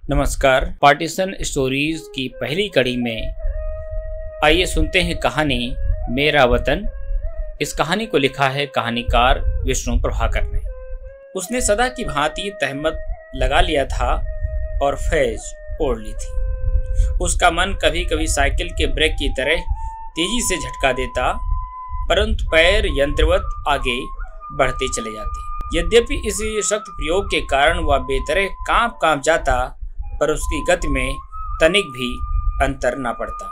नमस्कार। Partition stories की पहली कड़ी में आइए सुनते हैं कहानी मेरा वतन। इस कहानी को लिखा है कहानीकार विष्णु प्रभाकर ने। उसने सदा की भांति तहमत लगा लिया था और फैज ओढ़ ली थी। उसका मन कभी कभी साइकिल के ब्रेक की तरह तेजी से झटका देता, परंतु पैर यंत्रवत आगे बढ़ते चले जाते। यद्यपि इसी शक्त प्रयोग के कारण वह बेतरह कांप जाता, पर उसकी गति में तनिक भी अंतर न पड़ता।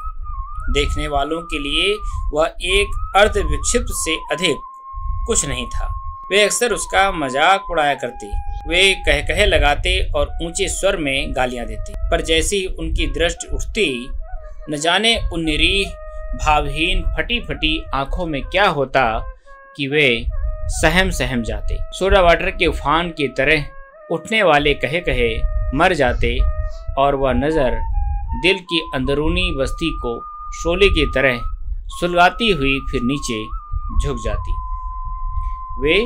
देखने वालों के लिए वह एक अर्ध विक्षिप्त से अधिक कुछ नहीं था। वे अक्सर उसका मजाक उड़ाया करते, वे कह लगाते और ऊंचे स्वर में गालियां देते, पर जैसे ही उनकी दृष्टि उठती, न जाने उन निरीह भावहीन फटी फटी आंखों में क्या होता कि वे सहम जाते। सोडा वाटर के उफान की तरह उठने वाले कहे मर जाते और वह नजर दिल की अंदरूनी बस्ती को शोले की तरह सुलगाती हुई फिर नीचे झुक जाती। वे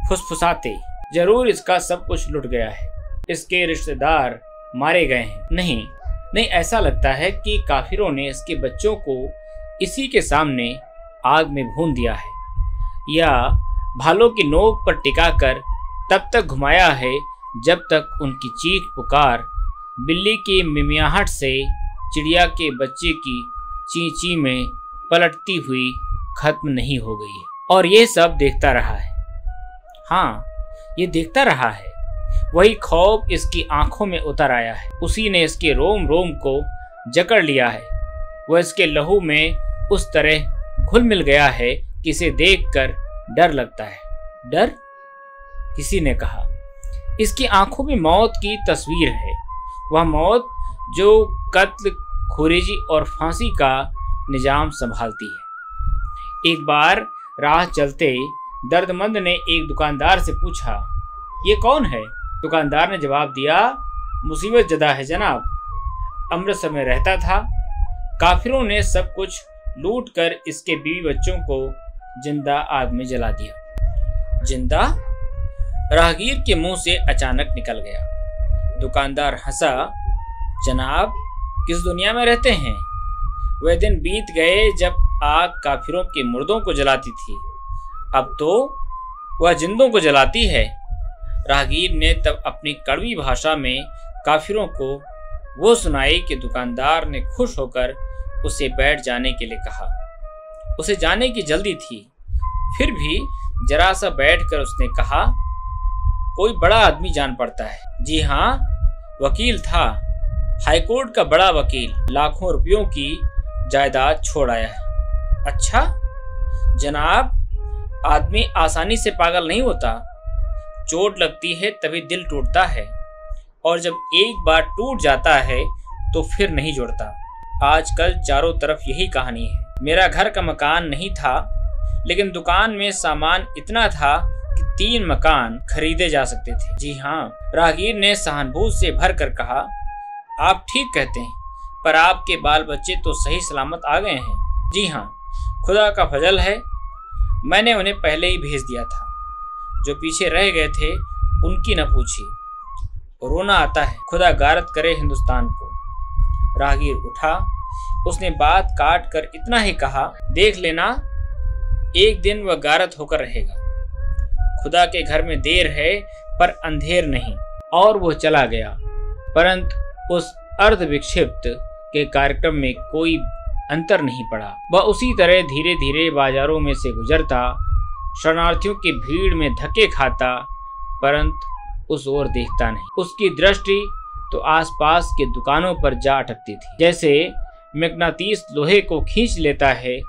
फुसफुसाते, जरूर इसका सब कुछ लुट गया है, इसके रिश्तेदार मारे गए हैं। नहीं, ऐसा लगता है कि काफिरों ने इसके बच्चों को इसी के सामने आग में भून दिया है, या भालों की नोक पर टिकाकर तब तक घुमाया है जब तक उनकी चीख पुकार बिल्ली की मिमियाहट से चिड़िया के बच्चे की ची में पलटती हुई खत्म नहीं हो गई है। और ये सब देखता रहा है। हाँ, ये देखता रहा है। वही खौफ इसकी आंखों में उतर आया है। उसी ने इसके रोम रोम को जकड़ लिया है। वह इसके लहू में उस तरह घुल मिल गया है कि इसे देखकर डर लगता है। डर? किसी ने कहा। इसकी आंखों में मौत की तस्वीर है, वह मौत जो कत्ल, खुरेजी और फांसी का निजाम संभालती है। एक बार राह चलते दर्दमंद ने एक दुकानदार से पूछा, ये कौन है? दुकानदार ने जवाब दिया, मुसीबत जदा है जनाब, अमृतसर में रहता था। काफिरों ने सब कुछ लूट कर इसके बीवी बच्चों को जिंदा आग में जला दिया। जिंदा? राहगीर के मुंह से अचानक निकल गया। दुकानदार हंसा, जनाब किस दुनिया में रहते हैं? वह दिन बीत गए जब आग काफिरों के मुर्दों को जलाती थी, अब तो वह जिंदों को जलाती है। राहगीर ने तब अपनी कड़वी भाषा में काफिरों को वो सुनाई कि दुकानदार ने खुश होकर उसे बैठ जाने के लिए कहा। उसे जाने की जल्दी थी, फिर भी जरा सा बैठकर उसने कहा, कोई बड़ा आदमी जान पड़ता है। जी हाँ, वकील था, हाईकोर्ट का बड़ा वकील, लाखों रुपयों की जायदाद छोड़ आया है। अच्छा जनाब, आदमी आसानी से पागल नहीं होता, चोट लगती है तभी दिल टूटता है, और जब एक बार टूट जाता है तो फिर नहीं जुड़ता। आजकल चारों तरफ यही कहानी है। मेरा घर का मकान नहीं था, लेकिन दुकान में सामान इतना था कि 3 मकान खरीदे जा सकते थे। जी हाँ, राहगीर ने सहानुभूति से भर कर कहा, आप ठीक कहते हैं, पर आपके बाल बच्चे तो सही सलामत आ गए हैं। जी हाँ, खुदा का फजल है, मैंने उन्हें पहले ही भेज दिया था। जो पीछे रह गए थे उनकी न पूछी, रोना आता है, खुदा गारत करे हिंदुस्तान को। राहगीर उठा, उसने बात काट कर इतना ही कहा, देख लेना एक दिन वह गारत होकर रहेगा। खुदा के घर में देर है पर अंधेर नहीं। और वो चला गया। परंतु उस अर्ध विक्षिप्त के कार्यक्रम में कोई अंतर नहीं पड़ा। वह उसी तरह धीरे धीरे बाजारों में से गुजरता, शरणार्थियों की भीड़ में धक्के खाता, परंतु उस ओर देखता नहीं। उसकी दृष्टि तो आसपास के दुकानों पर जा अटकती थी। जैसे मैग्नेटिस लोहे को खींच लेता है,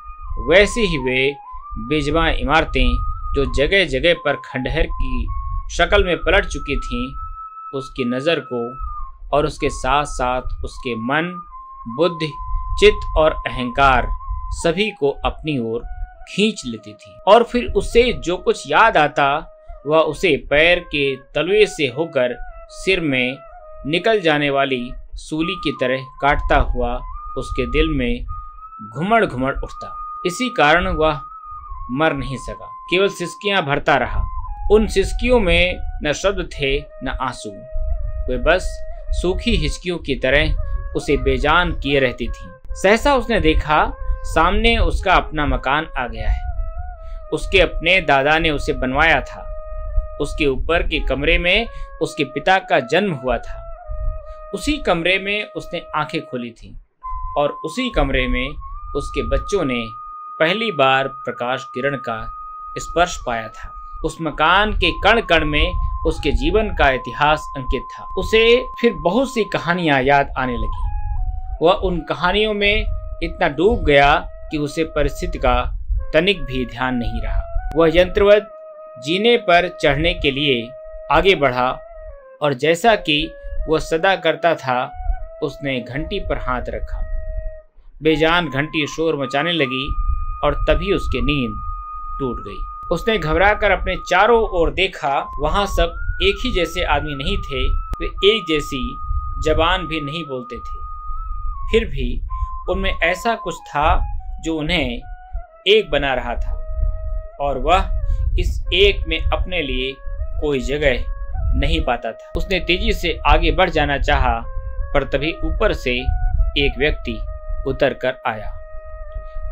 वैसे ही वे बेजबां इमारतें जो जगह जगह पर खंडहर की शक्ल में पलट चुकी थीं, उसकी नज़र को और उसके साथ साथ उसके मन, बुद्धि, चित्त और अहंकार सभी को अपनी ओर खींच लेती थी। और फिर उससे जो कुछ याद आता वह उसे पैर के तलवे से होकर सिर में निकल जाने वाली सूली की तरह काटता हुआ उसके दिल में घुमड़ उठता। इसी कारण वह मर नहीं सका, केवल सिसकियां भरता रहा। उन सिसकियों में न शब्द थे न आंसू, वे बस सूखी हिचकियों की तरह उसे बेजान किए रहती थीं। सहसा उसने देखा सामने उसका अपना मकान आ गया है। उसके अपने दादा ने उसे बनवाया था। उसके ऊपर के कमरे में उसके पिता का जन्म हुआ था। उसी कमरे में उसने आंखें खोली थीं और उसी कमरे में उसके बच्चों ने पहली बार प्रकाश किरण का स्पर्श पाया था। उस मकान के कण कण में उसके जीवन का इतिहास अंकित था। उसे फिर बहुत सी कहानियां याद आने लगी। वह उन कहानियों में इतना डूब गया कि उसे परिस्थिति का तनिक भी ध्यान नहीं रहा। वह यंत्रवत जीने पर चढ़ने के लिए आगे बढ़ा और जैसा कि वह सदा करता था, उसने घंटी पर हाथ रखा। बेजान घंटी शोर मचाने लगी और तभी उसकी नींद टूट गई। उसने घबराकर अपने चारों ओर देखा। वहां सब एक ही जैसे आदमी नहीं थे। वे एक जैसी जबान भी नहीं बोलते थे। फिर भी उनमें ऐसा कुछ था जो उन्हें एक बना रहा था और वह इस एक में अपने लिए कोई जगह नहीं पाता था। उसने तेजी से आगे बढ़ जाना चाहा, पर तभी ऊपर से एक व्यक्ति उतर कर आया।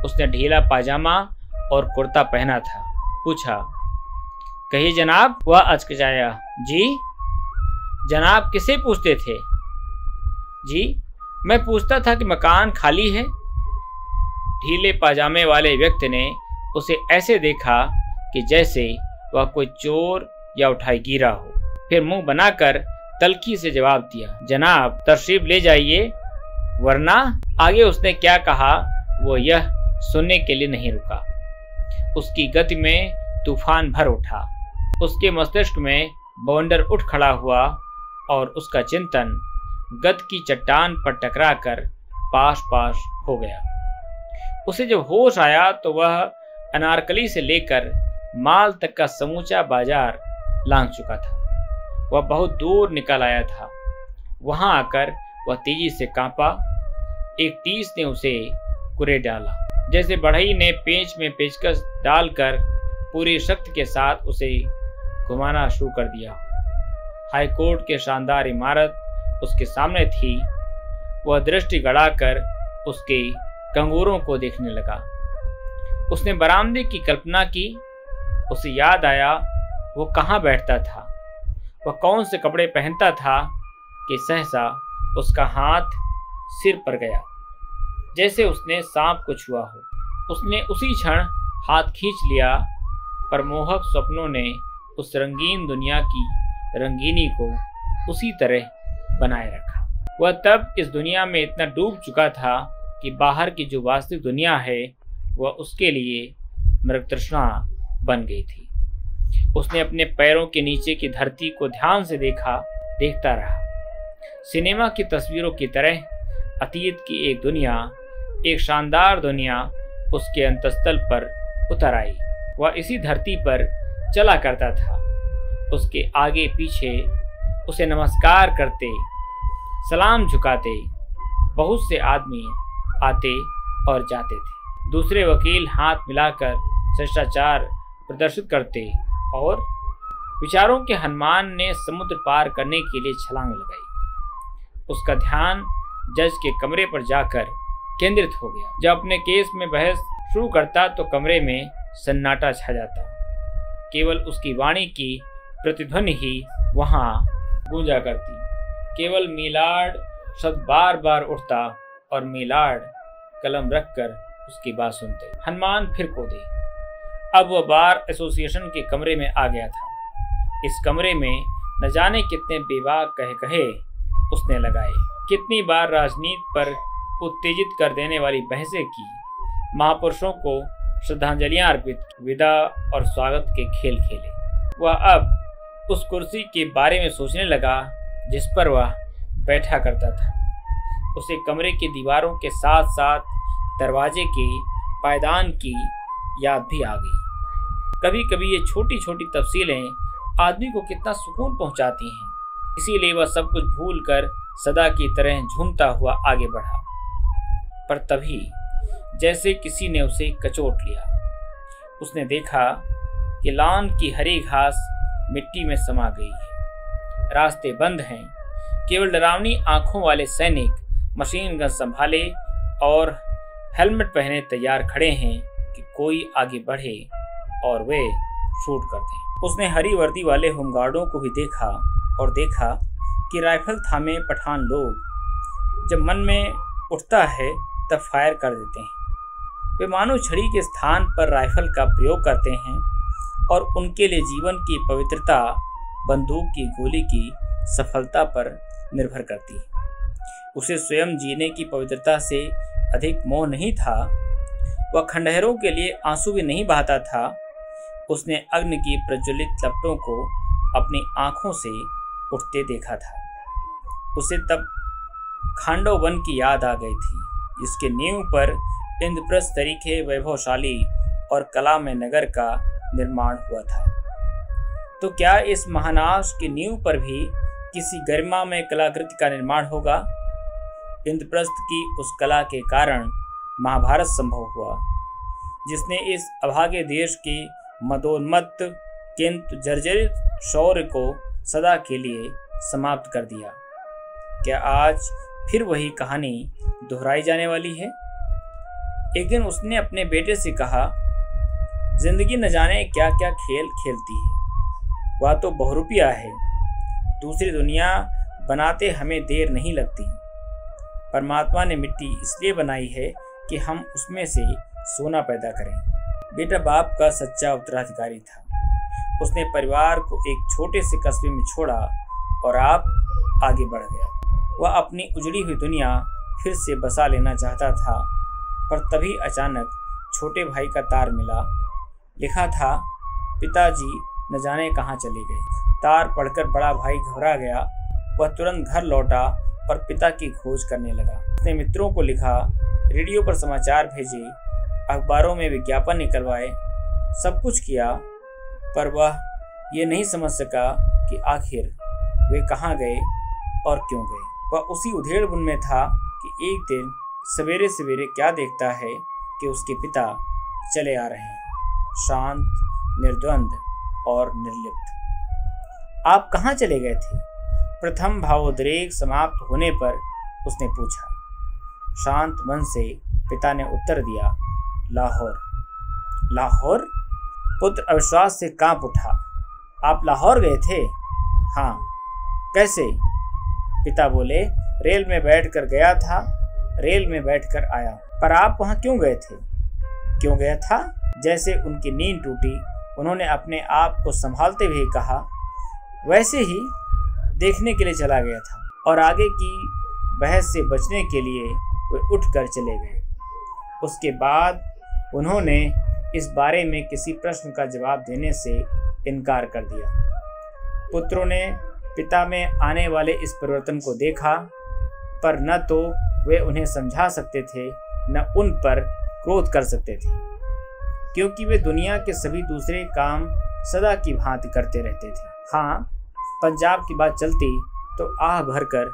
उसने ढीला पाजामा और कुर्ता पहना था। पूछा, कहिए जनाब। वह अचकचाया। जी जनाब किसे पूछते थे? जी मैं पूछता था कि मकान खाली है। ढीले पाजामे वाले व्यक्ति ने उसे ऐसे देखा कि जैसे वह कोई चोर या उठाई गिरा हो। फिर मुंह बनाकर तल्खी से जवाब दिया, जनाब तशरीफ ले जाइए, वरना। आगे उसने क्या कहा वो यह सुनने के लिए नहीं रुका। उसकी गति में तूफान भर उठा। उसके मस्तिष्क में बवंडर उठ खड़ा हुआ और उसका चिंतन गत की चट्टान पर टकराकर पास पास हो गया। उसे जब होश आया तो वह अनारकली से लेकर माल तक का समूचा बाजार लांघ चुका था। वह बहुत दूर निकल आया था। वहां आकर वह तेजी से कांपा। एक टीस ने उसे कुरे डाला, जैसे बढ़ई ने पेंच में पेचकस डालकर पूरी शक्ति के साथ उसे घुमाना शुरू कर दिया। हाईकोर्ट की शानदार इमारत उसके सामने थी। वह दृष्टि गड़ाकर उसके कंगूरों को देखने लगा। उसने बरामदे की कल्पना की। उसे याद आया वो कहाँ बैठता था, वह कौन से कपड़े पहनता था कि सहसा उसका हाथ सिर पर गया, जैसे उसने सांप को छुआ हो। उसने उसी क्षण हाथ खींच लिया, पर मोहक स्वप्नों ने उस रंगीन दुनिया की रंगीनी को उसी तरह बनाए रखा। वह तब इस दुनिया में इतना डूब चुका था कि बाहर की जो वास्तविक दुनिया है वह उसके लिए मृगतृष्णा बन गई थी। उसने अपने पैरों के नीचे की धरती को ध्यान से देखता रहा। सिनेमा की तस्वीरों की तरह अतीत की एक दुनिया, एक शानदार दुनिया उसके अंतस्तल पर उतर आई। वह इसी धरती पर चला करता था। उसके आगे पीछे उसे नमस्कार करते, सलाम झुकाते बहुत से आदमी आते और जाते थे। दूसरे वकील हाथ मिलाकर शिष्टाचार प्रदर्शित करते और विचारों के हनुमान ने समुद्र पार करने के लिए छलांग लगाई। उसका ध्यान जज के कमरे पर जाकर केंद्रित हो गया। जब अपने केस में बहस शुरू करता तो कमरे में सन्नाटा छा जाता। केवल उसकी वाणी की प्रतिध्वनि ही वहां गूंजा करती। केवल मीलाड शब्द बार बार उठता और मीलाड कलम रखकर उसकी बात सुनते। हनुमान फिर कूदे। अब वह बार एसोसिएशन के कमरे में आ गया था। इस कमरे में न जाने कितने बेबाक कहे उसने लगाए, कितनी बार राजनीति पर उत्तेजित कर देने वाली बहसें की, महापुरुषों को श्रद्धांजलियां अर्पित, विदा और स्वागत के खेल खेले। वह अब उस कुर्सी के बारे में सोचने लगा जिस पर वह बैठा करता था। उसे कमरे की दीवारों के साथ साथ दरवाजे के पायदान की याद भी आ गई। कभी कभी ये छोटी छोटी तफसीलें आदमी को कितना सुकून पहुंचाती हैं। इसीलिए वह सब कुछ भूलकर सदा की तरह झूमता हुआ आगे बढ़ा। पर तभी जैसे किसी ने उसे कचोट लिया। उसने देखा कि लॉन की हरी घास मिट्टी में समा गई है। रास्ते बंद हैं। केवल डरावनी आंखों वाले सैनिक मशीन गन संभाले और हेलमेट पहने तैयार खड़े हैं कि कोई आगे बढ़े और वे शूट कर दें। उसने हरी वर्दी वाले होमगार्डों को भी देखा और देखा कि राइफल थामे पठान लोग जब मन में उठता है तब फायर कर देते हैं। वे मानो छड़ी के स्थान पर राइफल का प्रयोग करते हैं और उनके लिए जीवन की पवित्रता बंदूक की गोली की सफलता पर निर्भर करती है। उसे स्वयं जीने की पवित्रता से अधिक मोह नहीं था। वह खंडहरों के लिए आंसू भी नहीं बहाता था। उसने अग्नि की प्रज्वलित लपटों को अपनी आंखों से उठते देखा था। उसे तब खांडव वन की याद आ गई थी, जिसके नींव पर इंद्रप्रस्थ तरीके वैभवशाली और कलामय नगर का निर्माण हुआ था। तो क्या इस महानाश की नींव पर भी किसी गरिमा में कलाकृति का निर्माण होगा? इंद्रप्रस्थ की उस कला के कारण महाभारत संभव हुआ, जिसने इस अभागे देश के मदोन्मत्त किंतु जर्जरित शौर्य को सदा के लिए समाप्त कर दिया। क्या आज फिर वही कहानी दोहराई जाने वाली है? एक दिन उसने अपने बेटे से कहा, जिंदगी न जाने क्या क्या खेल खेलती है, वह तो बहुरूपिया है। दूसरी दुनिया बनाते हमें देर नहीं लगती। परमात्मा ने मिट्टी इसलिए बनाई है कि हम उसमें से सोना पैदा करें। बेटा बाप का सच्चा उत्तराधिकारी था। उसने परिवार को एक छोटे से कस्बे में छोड़ा और आप आगे बढ़ गया। वह अपनी उजड़ी हुई दुनिया फिर से बसा लेना चाहता था, पर तभी अचानक छोटे भाई का तार मिला। लिखा था, पिताजी न जाने कहाँ चले गए। तार पढ़कर बड़ा भाई घबरा गया। वह तुरंत घर लौटा और पिता की खोज करने लगा। उसने मित्रों को लिखा, रेडियो पर समाचार भेजे, अखबारों में विज्ञापन निकलवाए, सब कुछ किया, पर वह ये नहीं समझ सका कि आखिर वे कहाँ गए और क्यों गए। वह उसी उधेड़-बुन में था कि एक दिन सवेरे सवेरे क्या देखता है कि उसके पिता चले आ रहे हैं, शांत, निर्द्वंद और निर्लिप्त। आप कहाँ चले गए थे? प्रथम भावोद्रेक समाप्त होने पर उसने पूछा। शांत मन से पिता ने उत्तर दिया, लाहौर। लाहौर? पुत्र अविश्वास से कांप उठा। आप लाहौर गए थे? हाँ। कैसे? पिता बोले, रेल में बैठकर गया था, रेल में बैठकर आया। पर आप वहां क्यों गए थे? क्यों गया था? जैसे उनकी नींद टूटी, उन्होंने अपने आप को संभालते हुए कहा, वैसे ही देखने के लिए चला गया था। और आगे की बहस से बचने के लिए वे उठकर चले गए। उसके बाद उन्होंने इस बारे में किसी प्रश्न का जवाब देने से इनकार कर दिया। पुत्रों ने पिता में आने वाले इस परिवर्तन को देखा, पर न तो वे उन्हें समझा सकते थे, न उन पर क्रोध कर सकते थे, क्योंकि वे दुनिया के सभी दूसरे काम सदा की भांति करते रहते थे। हाँ, पंजाब की बात चलती तो आह भरकर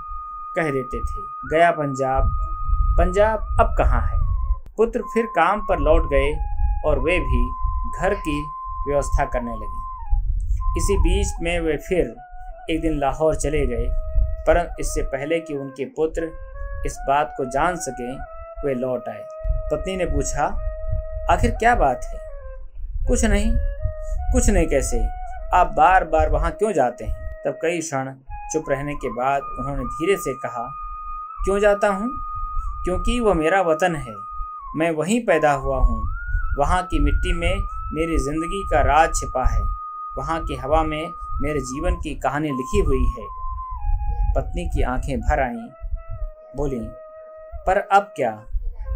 कह देते थे, गया पंजाब। पंजाब अब कहाँ है? पुत्र फिर काम पर लौट गए और वे भी घर की व्यवस्था करने लगे। इसी बीच में वे फिर एक दिन लाहौर चले गए, परंतु इससे पहले कि उनके पुत्र इस बात को जान सकें, वे लौट आए। पत्नी ने पूछा, आखिर क्या बात है? कुछ नहीं। कुछ नहीं कैसे? आप बार बार वहां क्यों जाते हैं? तब कई क्षण चुप रहने के बाद उन्होंने धीरे से कहा, क्यों जाता हूँ? क्योंकि वह मेरा वतन है। मैं वहीं पैदा हुआ हूँ। वहाँ की मिट्टी में मेरी जिंदगी का राज छिपा है। वहाँ की हवा में मेरे जीवन की कहानी लिखी हुई है। पत्नी की आंखें भर आईं। बोली, पर अब क्या?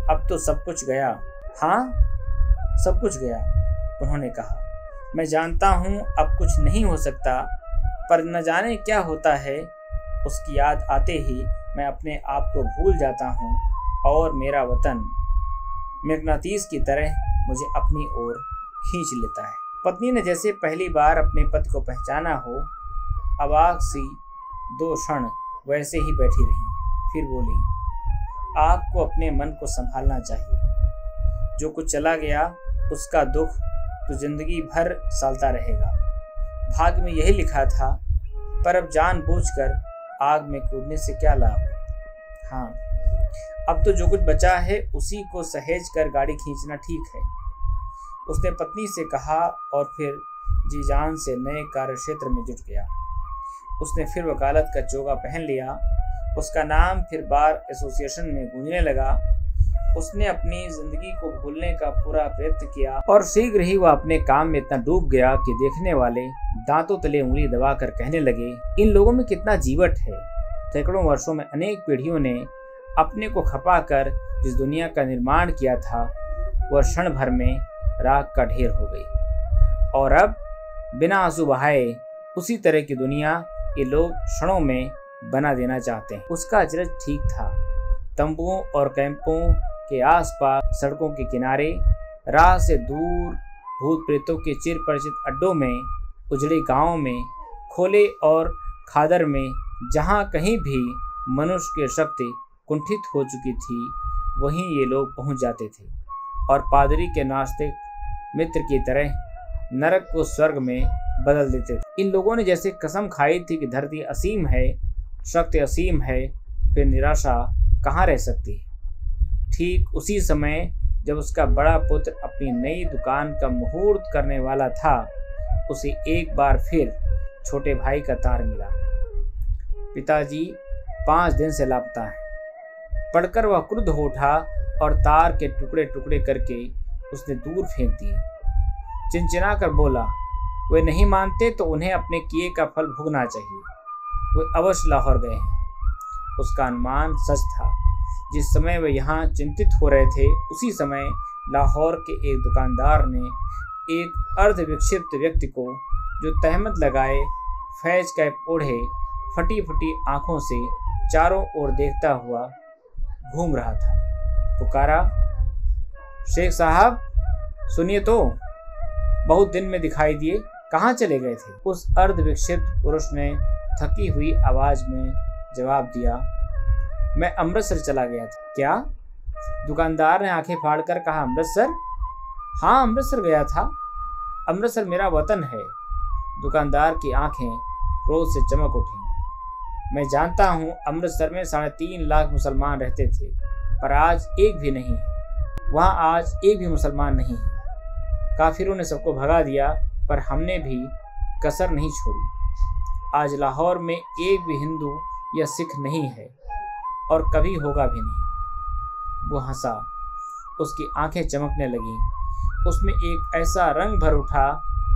अब तो सब कुछ गया। हाँ, सब कुछ गया, उन्होंने कहा। मैं जानता हूँ अब कुछ नहीं हो सकता, पर न जाने क्या होता है। उसकी याद आते ही मैं अपने आप को भूल जाता हूँ और मेरा वतन मैग्नेटिस की तरह मुझे अपनी ओर खींच लेता है। पत्नी ने जैसे पहली बार अपने पति को पहचाना हो, अवाक सी 2 क्षण वैसे ही बैठी रही। फिर बोली, आपको अपने मन को संभालना चाहिए। जो कुछ चला गया उसका दुख तो जिंदगी भर सालता रहेगा। भाग्य में यही लिखा था, पर अब जानबूझकर आग में कूदने से क्या लाभ। हाँ, अब तो जो कुछ बचा है उसी को सहेज कर गाड़ी खींचना ठीक है, उसने पत्नी से कहा और फिर जी जान से नए कार्य क्षेत्र में जुट गया। उसने फिर वकालत का चोगा पहन लिया। उसका नाम फिर बार एसोसिएशन में गूंजने लगा। उसने अपनी जिंदगी को भूलने का पूरा प्रयत्न किया और शीघ्र ही वह अपने काम में इतना डूब गया कि देखने वाले दांतों तले उंगली दबाकर कहने लगे, इन लोगों में कितना जीवट है। सैकड़ों वर्षों में अनेक पीढ़ियों ने अपने को खपा कर जिस दुनिया का निर्माण किया था वह क्षण भर में राख का ढेर हो गई, और अब बिना आंसू बहाए उसी तरह की दुनिया ये लोग क्षणों में बना देना चाहते हैं। उसका अचरज ठीक था। तंबुओं और कैंपों के आसपास, सड़कों के किनारे, राह से दूर, भूत प्रेतों के चिर परिचित अड्डों में, उजड़े गांवों में, खोले और खादर में, जहां कहीं भी मनुष्य की शक्ति कुंठित हो चुकी थी वहीं ये लोग पहुंच जाते थे और पादरी के नास्तिक मित्र की तरह नरक को स्वर्ग में बदल देते थे। इन लोगों ने जैसे कसम खाई थी कि धरती असीम है, शक्ति असीम है, फिर निराशा कहाँ रह सकती है। ठीक उसी समय जब उसका बड़ा पुत्र अपनी नई दुकान का मुहूर्त करने वाला था, उसे एक बार फिर छोटे भाई का तार मिला। पिताजी 5 दिन से लापता है। पढ़कर वह क्रुद्ध हो उठा और तार के टुकड़े टुकड़े करके उसने दूर फेंक दिए। चिंचिना कर बोला, वे नहीं मानते तो उन्हें अपने किए का फल भुगतना चाहिए। वे अवश्य लाहौर गए हैं। उसका अनुमान सच था। जिस समय वे यहाँ चिंतित हो रहे थे उसी समय लाहौर के एक दुकानदार ने एक अर्धविक्षिप्त व्यक्ति को, जो तहमत लगाए फैज कैप ओढ़े, फटी फटी आंखों से चारों ओर देखता हुआ घूम रहा था, पुकारा, शेख साहब सुनिए तो, बहुत दिन में दिखाई दिए, कहाँ चले गए थे। उस अर्धविक्षिप्त पुरुष ने थकी हुई आवाज में जवाब दिया, मैं अमृतसर चला गया था। क्या? दुकानदार ने आंखें फाड़कर कहा, अमृतसर? हाँ, अमृतसर गया था। अमृतसर मेरा वतन है। दुकानदार की आंखें क्रोध से चमक उठी। मैं जानता हूँ अमृतसर में 3.5 लाख मुसलमान रहते थे, पर आज एक भी नहीं है। वहाँ आज एक भी मुसलमान नहीं है। काफिरों ने सबको भगा दिया, पर हमने भी कसर नहीं छोड़ी। आज लाहौर में एक भी हिंदू या सिख नहीं है और कभी होगा भी नहीं। वो हंसा। उसकी आंखें चमकने लगीं। उसमें एक ऐसा रंग भर उठा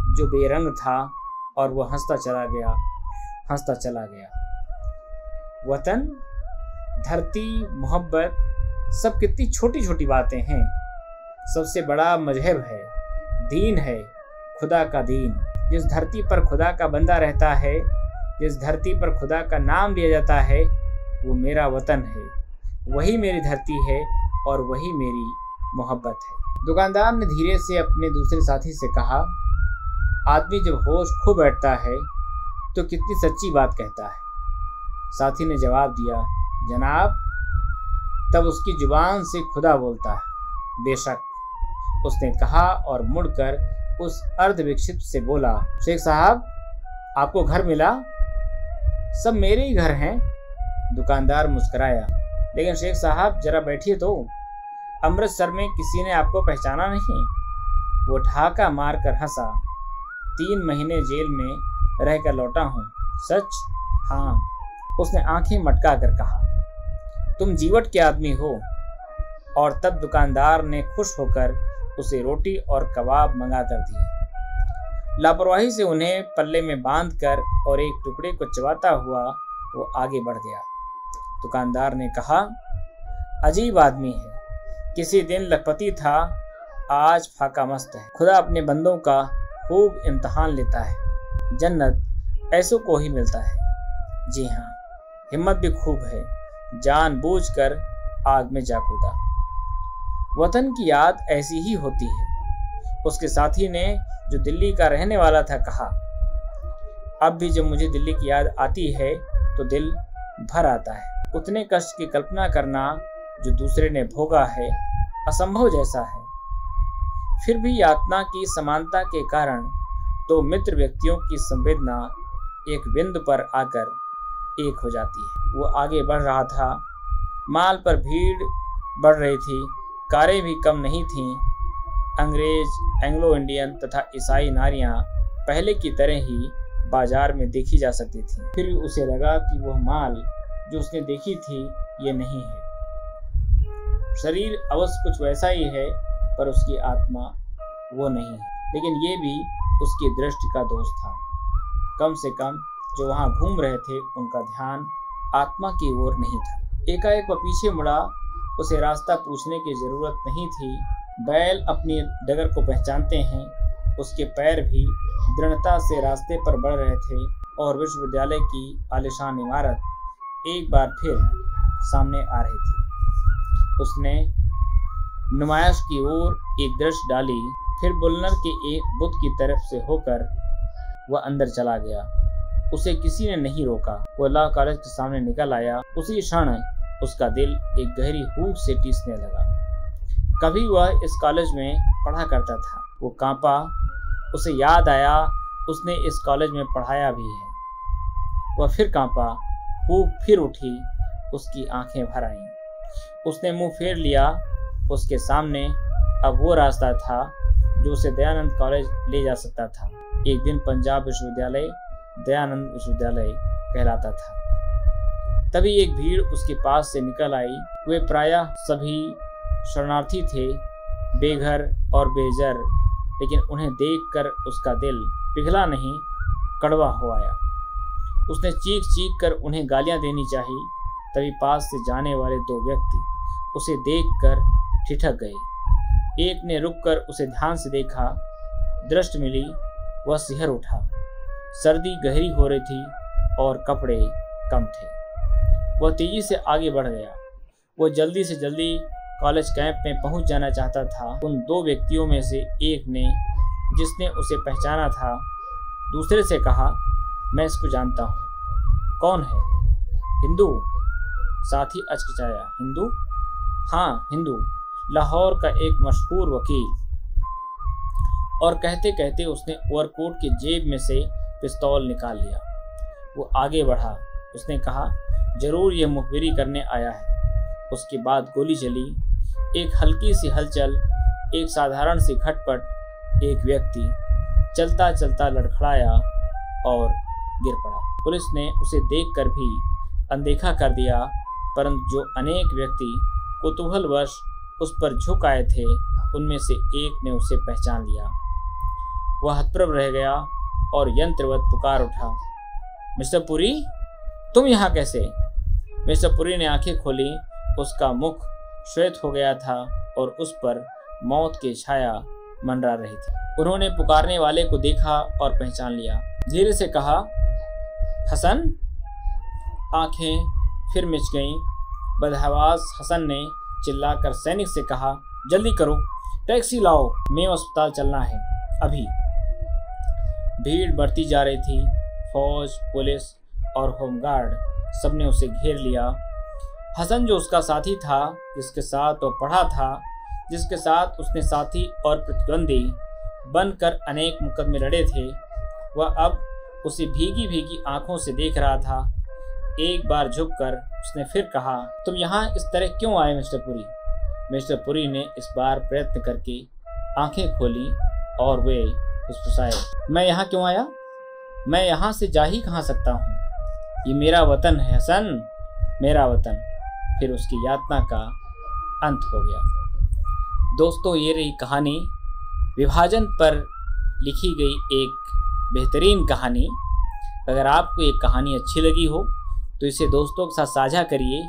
जो बेरंग था, और वो हंसता चला गया, हंसता चला गया। वतन, धरती, मोहब्बत, सब कितनी छोटी छोटी बातें हैं। सबसे बड़ा मजहब है, दीन है, खुदा का दीन। जिस धरती पर खुदा का बंदा रहता है, जिस धरती पर खुदा का नाम लिया जाता है, वो मेरा वतन है। वही मेरी धरती है और वही मेरी मोहब्बत है। दुकानदार ने धीरे से अपने दूसरे साथी से कहा, आदमी जब होश खो बैठता है तो कितनी सच्ची बात कहता है। साथी ने जवाब दिया, जनाब, तब उसकी जुबान से खुदा बोलता है। बेशक, उसने कहा और मुड़कर उस अर्धविक्षिप्त से बोला, शेख साहब, आपको घर मिला? सब मेरे ही घर हैं। दुकानदार मुस्कुराया, लेकिन शेख साहब जरा बैठिए तो। अमृतसर में किसी ने आपको पहचाना नहीं? वो ठहाका मारकर हंसा। 3 महीने जेल में रहकर लौटा हूँ। सच? हाँ, उसने आंखें मटका कर कहा। तुम जीवट के आदमी हो। और तब दुकानदार ने खुश होकर उसे रोटी और कबाब मंगा कर दिए। लापरवाही से उन्हें पल्ले में बांधकर और एक टुकड़े को चबाता हुआ वो आगे बढ़ गया। दुकानदार ने कहा, अजीब आदमी है। किसी दिन लखपति था, आज फाका मस्त है। खुदा अपने बंदों का खूब इम्तहान लेता है। जन्नत ऐसों को ही मिलता है। जी हाँ, हिम्मत भी खूब है। जानबूझकर आग में जा कूदा। वतन की याद ऐसी ही होती है। उसके साथी ने, जो दिल्ली का रहने वाला था, कहा, अब भी जब मुझे दिल्ली की याद आती है तो दिल भर आता है। उतने कष्ट की कल्पना करना जो दूसरे ने भोगा है असंभव जैसा है। फिर भी यातना की समानता के कारण 2 मित्र व्यक्तियों की संवेदना एक बिंदु पर आकर एक हो जाती है। वो आगे बढ़ रहा था। माल पर भीड़ बढ़ रही थी, कारें भी कम नहीं थीं। अंग्रेज, एंग्लो इंडियन तथा ईसाई नारियां पहले की तरह ही बाजार में देखी जा सकती थी। फिर उसे लगा कि वह माल जो उसने देखी थी ये नहीं है। शरीर अवश्य कुछ वैसा ही है, पर उसकी आत्मा वो नहीं है। लेकिन ये भी उसकी दृष्टि का दोष था। कम से कम जो वहां घूम रहे थे उनका ध्यान आत्मा की ओर नहीं था। एकाएक वह पीछे मुड़ा। उसे रास्ता पूछने की जरूरत नहीं थी। बैल अपनी डगर को पहचानते हैं। उसके पैर भी दृढ़ता से रास्ते पर बढ़ रहे थे और विश्वविद्यालय की आलीशान इमारत एक बार फिर सामने आ रही थी। उसने नुमाइश की ओर एक दृष्टि डाली, फिर बुलनर के एक बुत की तरफ से होकर वह अंदर चला गया। उसे किसी ने नहीं रोका। वह लॉ कॉलेज के सामने निकल आया। उसी क्षण उसका दिल एक गहरी हूक से टीसने लगा। कभी वह इस कॉलेज में पढ़ा करता था। वो कांपा। उसे याद आया उसने इस कॉलेज में पढ़ाया भी है। वह फिर कांपा। हूक फिर उठी। उसकी आंखें भर आईं। उसने मुंह फेर लिया। उसके सामने अब वो रास्ता था जो उसे दयानंद कॉलेज ले जा सकता था। एक दिन पंजाब विश्वविद्यालय दयानंद विश्वविद्यालय कहलाता था। तभी एक भीड़ उसके पास से निकल आई। वे प्रायः सभी शरणार्थी थे, बेघर और बेजर, लेकिन उन्हें देखकर उसका दिल पिघला नहीं, कड़वा हो आया। उसने चीख चीख कर उन्हें गालियां देनी चाहिए, तभी पास से जाने वाले दो व्यक्ति उसे देखकर ठिठक गए। एक ने रुककर उसे ध्यान से देखा। दृष्टि मिली। वह सिहर उठा। सर्दी गहरी हो रही थी और कपड़े कम थे। वह तेजी से आगे बढ़ गया। वह जल्दी से जल्दी कॉलेज कैंप में पहुंच जाना चाहता था। उन दो व्यक्तियों में से एक ने, जिसने उसे पहचाना था, दूसरे से कहा, मैं इसको जानता हूँ। कौन है? हिंदू। साथी अचकचाया। हिंदू? हाँ, हिंदू, लाहौर का एक मशहूर वकील। और कहते कहते उसने ओवरकोट की जेब में से पिस्तौल निकाल लिया। वो आगे बढ़ा। उसने कहा, जरूर ये मुखबिरी करने आया है। उसके बाद गोली चली। एक हल्की सी हलचल, एक साधारण सी खटपट। एक व्यक्ति चलता चलता लड़खड़ाया और गिर पड़ा। पुलिस ने उसे देखकर भी अनदेखा कर दिया, परंतु जो अनेक व्यक्ति कुतूहलवश उस पर झुक आए थे, उनमें से एक ने उसे पहचान लिया। वह हतप्रभ रह गया और यंत्रवत पुकार उठा, मिस्टर पुरी, तुम यहाँ कैसे? मिस्टर पुरी ने आंखें खोली। उसका मुख श्वेत हो गया था और उस पर मौत की छाया मंडरा रही थी। उन्होंने पुकारने वाले को देखा और पहचान लिया। धीरे से कहा, हसन। आंखें फिर मिच गईं। बदहवास हसन ने चिल्लाकर सैनिक से कहा, जल्दी करो, टैक्सी लाओ, मैं अस्पताल चलना है अभी। भीड़ बढ़ती जा रही थी। फौज, पुलिस और होमगार्ड सबने उसे घेर लिया। हसन, जो उसका साथी था, जिसके साथ वह पढ़ा था, जिसके साथ उसने साथी और प्रतिद्वंदी बनकर अनेक मुकदमे लड़े थे, वह अब उसे भीगी भीगी आंखों से देख रहा था। एक बार झुककर उसने फिर कहा, तुम यहाँ इस तरह क्यों आए मिस्टर पुरी? मिस्टर पुरी ने इस बार प्रयत्न करके आंखें खोली और वे फुसफुसाए, मैं यहाँ क्यों आया? मैं यहाँ से जा ही कहाँ सकता हूँ? ये मेरा वतन है हसन, मेरा वतन। फिर उसकी यातना का अंत हो गया। दोस्तों, ये रही कहानी, विभाजन पर लिखी गई एक बेहतरीन कहानी। अगर आपको ये कहानी अच्छी लगी हो तो इसे दोस्तों के साथ साझा करिए